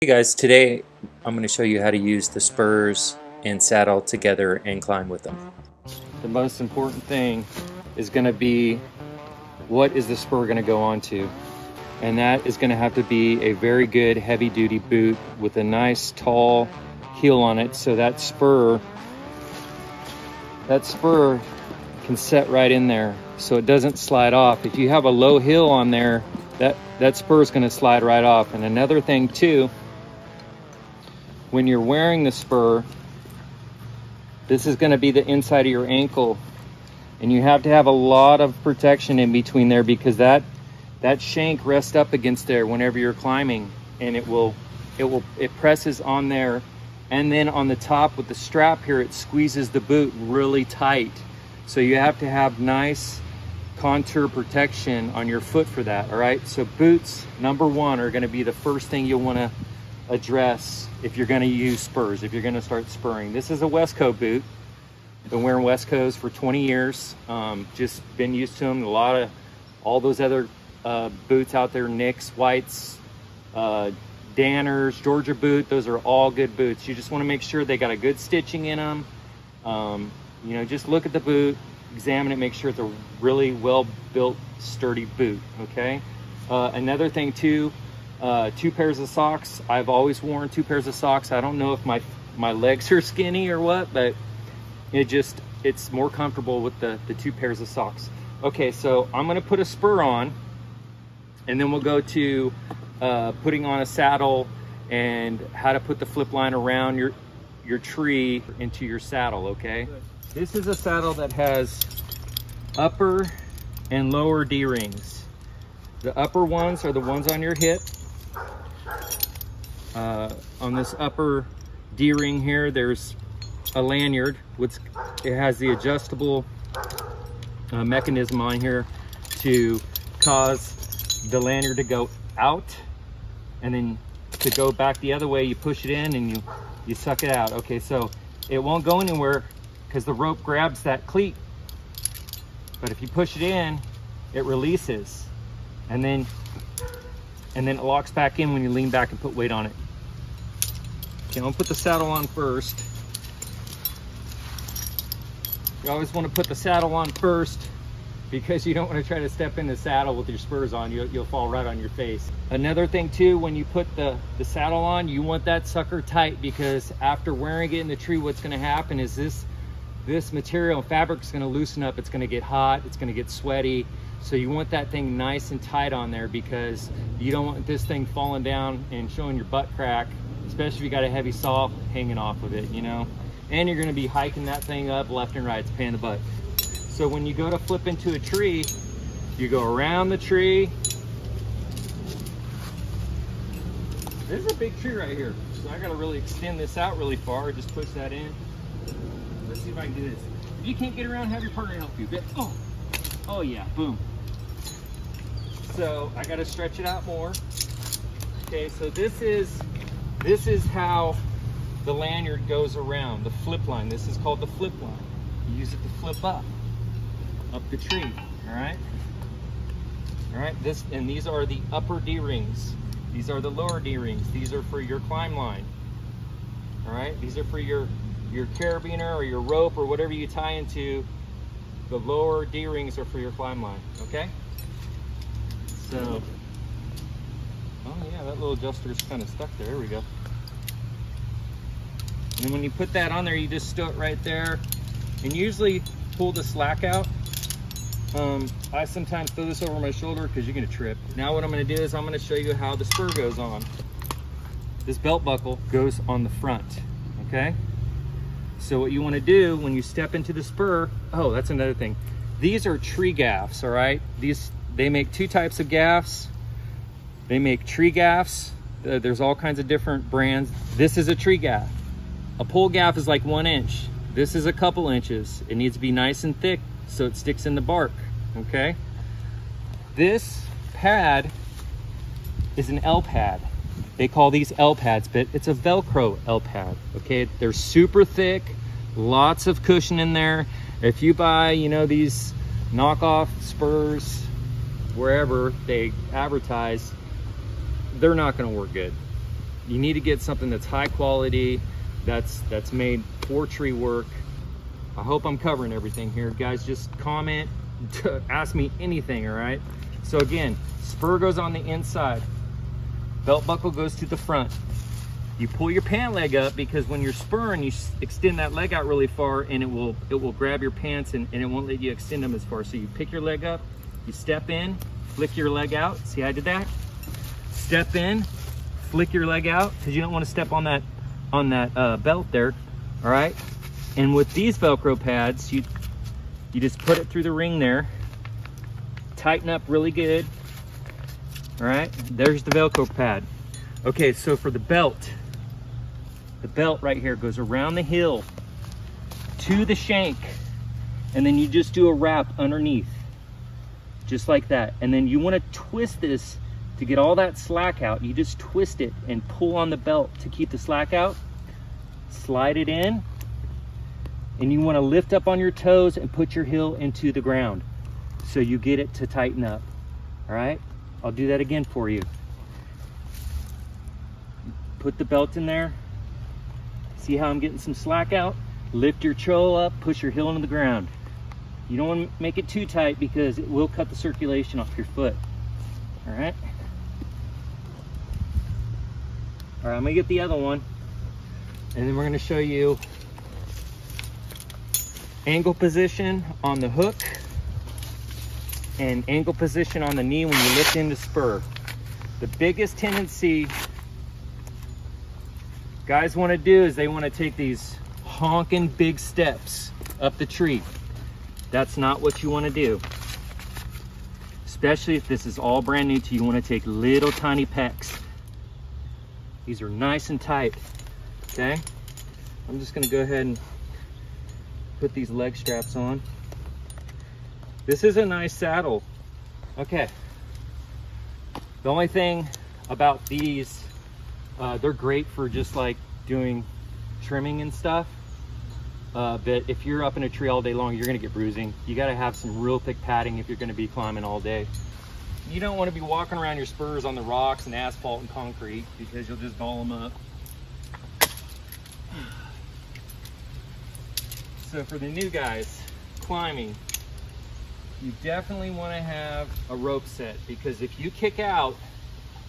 Hey guys, today I'm going to show you how to use the spurs and saddle together and climb with them. The most important thing is going to be, what is the spur going to go onto? And that is going to have to be a very good heavy duty boot with a nice tall heel on it, so that spur can set right in there so it doesn't slide off. If you have a low heel on there, that spur is going to slide right off. And another thing too, when you're wearing the spur, this is going to be the inside of your ankle, and you have to have a lot of protection in between there, because that shank rests up against there whenever you're climbing, and it presses on there, and then on the top with the strap here, it squeezes the boot really tight. So you have to have nice contour protection on your foot for that. All right, so boots number one are going to be the first thing you'll want to address if you're going to use spurs, if you're going to start spurring. This is a Westco boot. Been wearing Westcos for 20 years. Just been used to them. All those other boots out there, Nicks, Whites, Danners, Georgia boot, those are all good boots. You just want to make sure they got a good stitching in them. You know, just look at the boot, examine it, make sure it's a really well built, sturdy boot. Okay. Another thing too, 2 pairs of socks. I've always worn 2 pairs of socks. I don't know if my legs are skinny or what, but it's more comfortable with the 2 pairs of socks. Okay, so I'm gonna put a spur on, and then we'll go to putting on a saddle and how to put the flip line around your tree into your saddle. Okay, this is a saddle that has upper and lower D-rings. The upper ones are the ones on your hip. On this upper D-ring here, there's a lanyard, which it has the adjustable mechanism on here to cause the lanyard to go out, and then to go back the other way, you push it in and you suck it out. Okay, so it won't go anywhere because the rope grabs that cleat, but if you push it in, it releases, and then it locks back in when you lean back and put weight on it. Okay, I'm gonna put the saddle on first. You always want to put the saddle on first, because you don't want to try to step in the saddle with your spurs on. You'll fall right on your face. Another thing too, when you put the saddle on, you want that sucker tight, because after wearing it in the tree, what's going to happen is this material and fabric is going to loosen up. It's going to get hot, it's going to get sweaty. So you want that thing nice and tight on there, because you don't want this thing falling down and showing your butt crack, especially if you got a heavy saw hanging off of it, you know. And you're going to be hiking that thing up left and right. It's a pain in the butt. So when you go to flip into a tree, you go around the tree. This is a big tree right here, so I got to really extend this out really far. Just push that in. Let's see if I can do this. If you can't get around, have your partner help you. Oh yeah, boom. So I got to stretch it out more. Okay, so this is how the lanyard goes around, the flip line. This is called the flip line. You use it to flip up the tree. All right, and these are the upper D-rings. These are the lower D-rings. These are for your climb line. All right, these are for your carabiner or your rope or whatever you tie into. The lower D-rings are for your climb line. Okay, so oh yeah, that little adjuster is kind of stuck there. There we go. And when you put that on there, you just stow it right there, and usually pull the slack out. I sometimes throw this over my shoulder because you're going to trip. Now what I'm going to do is I'm going to show you how the spur goes on. This belt buckle goes on the front. Okay, so what you want to do when you step into the spur, oh, that's another thing. These are tree gaffs. All right, they make 2 types of gaffs. They make tree gaffs. There's all kinds of different brands. This is a tree gaff. A pole gaff is like 1 inch. This is a couple inches. It needs to be nice and thick so it sticks in the bark. Okay, this pad is an L pad. They call these L pads, but it's a Velcro L pad. Okay, they're super thick, lots of cushion in there. If you buy, you know, these knockoff spurs wherever they advertise, they're not going to work good. You need to get something that's high quality, that's made for tree work. I hope I'm covering everything here. Guys, just comment, ask me anything, all right? So again, spur goes on the inside, belt buckle goes to the front. You pull your pant leg up because when you're spurring, you extend that leg out really far and it will grab your pants and it won't let you extend them as far. So you pick your leg up, you step in, flick your leg out. See how I did that? Step in, flick your leg out because you don't want to step on that belt there, all right? And with these Velcro pads, you just put it through the ring there, tighten up really good, all right? There's the Velcro pad. Okay, so for the belt right here goes around the heel to the shank, and then you just do a wrap underneath, just like that. And then you want to twist this to get all that slack out. You just twist it and pull on the belt to keep the slack out. Slide it in, and you want to lift up on your toes and put your heel into the ground so you get it to tighten up. All right, I'll do that again for you. Put the belt in there. See how I'm getting some slack out? Lift your toe up, push your heel into the ground. You don't want to make it too tight because it will cut the circulation off your foot. All right. All right, I'm gonna get the other one, and then we're gonna show you angle position on the hook and angle position on the knee when you lift into spur. The biggest tendency guys want to do is they want to take these honking big steps up the tree. That's not what you want to do. Especially if this is all brand new to you, you want to take little tiny pecks. These are nice and tight, okay? I'm just going to go ahead and put these leg straps on. This is a nice saddle. Okay. The only thing about these, they're great for just like doing trimming and stuff. But if you're up in a tree all day long, you're gonna get bruising. You gotta have some real thick padding if you're gonna be climbing all day. You don't wanna be walking around your spurs on the rocks and asphalt and concrete because you'll just ball them up. So for the new guys climbing, you definitely wanna have a rope set because if you kick out,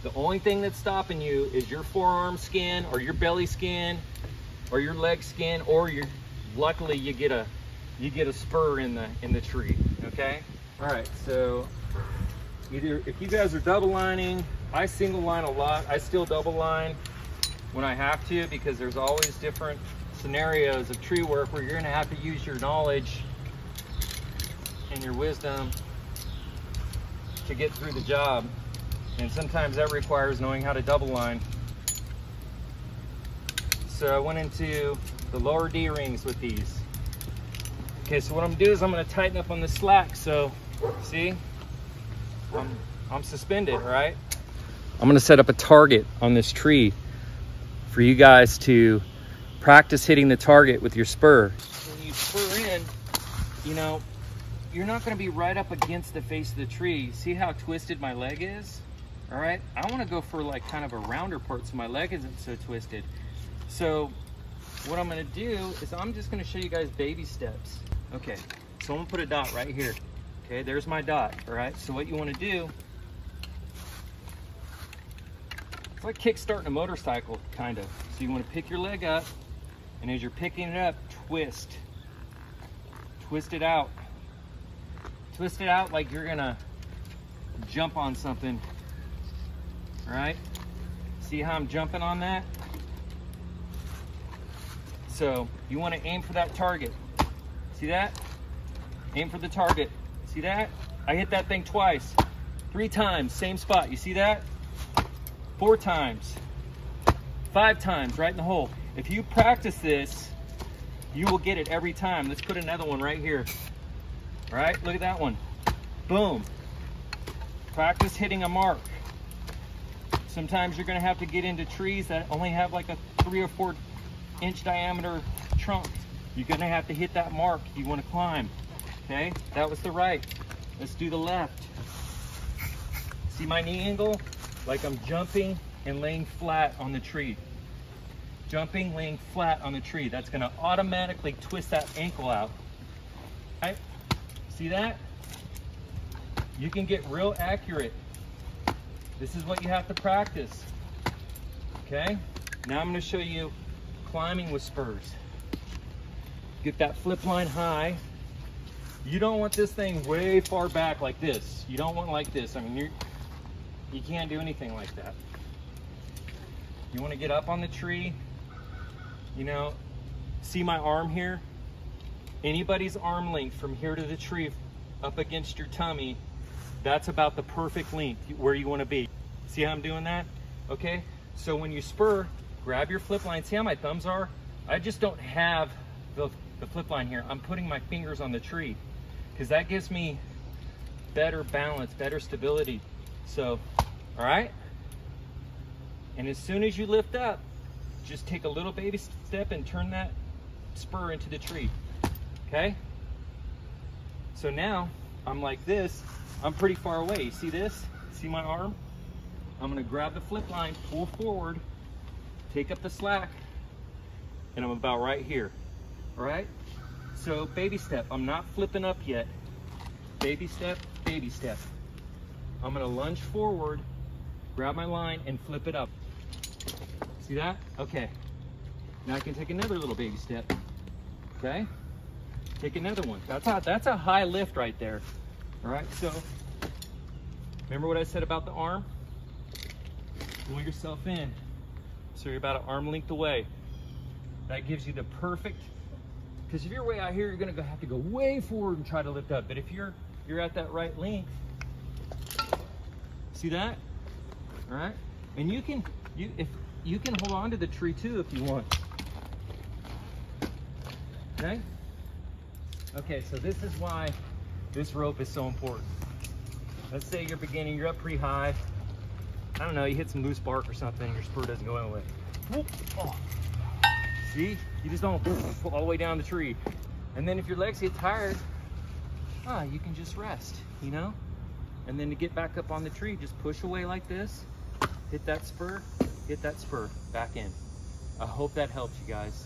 the only thing that's stopping you is your forearm skin or your belly skin or your leg skin, or luckily you get a spur in the tree. Okay. All right. So either if you guys are double lining, I single line a lot. I still double line when I have to because there's always different scenarios of tree work where you're going to have to use your knowledge and your wisdom to get through the job. And sometimes that requires knowing how to double line. So I went into the lower D rings with these. Okay, so what I'm gonna do is I'm gonna tighten up on the slack. So see, I'm suspended, right? I'm gonna set up a target on this tree for you guys to practice hitting the target with your spur. When you spur in, you know, you're not gonna be right up against the face of the tree. See how twisted my leg is? All right, I wanna go for like kind of a rounder part so my leg isn't so twisted. So what I'm gonna do is I'm just gonna show you guys baby steps. Okay, so I'm gonna put a dot right here. Okay, there's my dot, all right? So what you wanna do, it's like kick-starting a motorcycle, kind of. So you wanna pick your leg up, and as you're picking it up, twist. Twist it out. Twist it out like you're gonna jump on something, all right? See how I'm jumping on that? So you want to aim for that target. See that? Aim for the target. See that? I hit that thing twice. 3 times, same spot. You see that? 4 times. 5 times, right in the hole. If you practice this, you will get it every time. Let's put another one right here. All right, look at that one. Boom. Practice hitting a mark. Sometimes you're going to have to get into trees that only have like a 3 or 4 inch diameter trunk. You're going to have to hit that mark you want to climb. Okay, that was the right. Let's do the left. See my knee angle? Like I'm jumping and laying flat on the tree. Jumping, laying flat on the tree. That's gonna automatically twist that ankle out. Right? See that? You can get real accurate. This is what you have to practice. Okay? Now I'm gonna show you climbing with spurs. Get that flip line high. You don't want this thing way far back like this. You don't want like this. I mean, you can't do anything like that. You want to get up on the tree. You know, see my arm here? Anybody's arm length from here to the tree up against your tummy, that's about the perfect length where you want to be. See how I'm doing that? Okay, so when you spur, grab your flip line. See how my thumbs are? I just don't have the flip line here. I'm putting my fingers on the tree because that gives me better balance, better stability. So, all right? And as soon as you lift up, just take a little baby step and turn that spur into the tree, okay? So now, I'm like this. I'm pretty far away. You see this? See my arm? I'm gonna grab the flip line, pull forward, take up the slack, and I'm about right here, all right? So baby step, I'm not flipping up yet. Baby step, baby step. I'm gonna lunge forward, grab my line, and flip it up. See that? Okay. Now I can take another little baby step, okay? Take another one. That's a high lift right there, all right? So, remember what I said about the arm? Pull yourself in, so you're about an arm length away. That gives you the perfect, because if you're way out here, you're gonna have to go way forward and try to lift up. But if you're at that right length, see that? All right, and you can hold on to the tree too if you want. Okay. Okay, so this is why this rope is so important. Let's say you're beginning, you're up pretty high. I don't know, you hit some loose bark or something, your spur doesn't go anywhere. Whoop, oh. See, you just don't all the way down the tree. And then if your legs get tired, you can just rest, you know? And then to get back up on the tree, just push away like this, hit that spur, back in. I hope that helps you guys.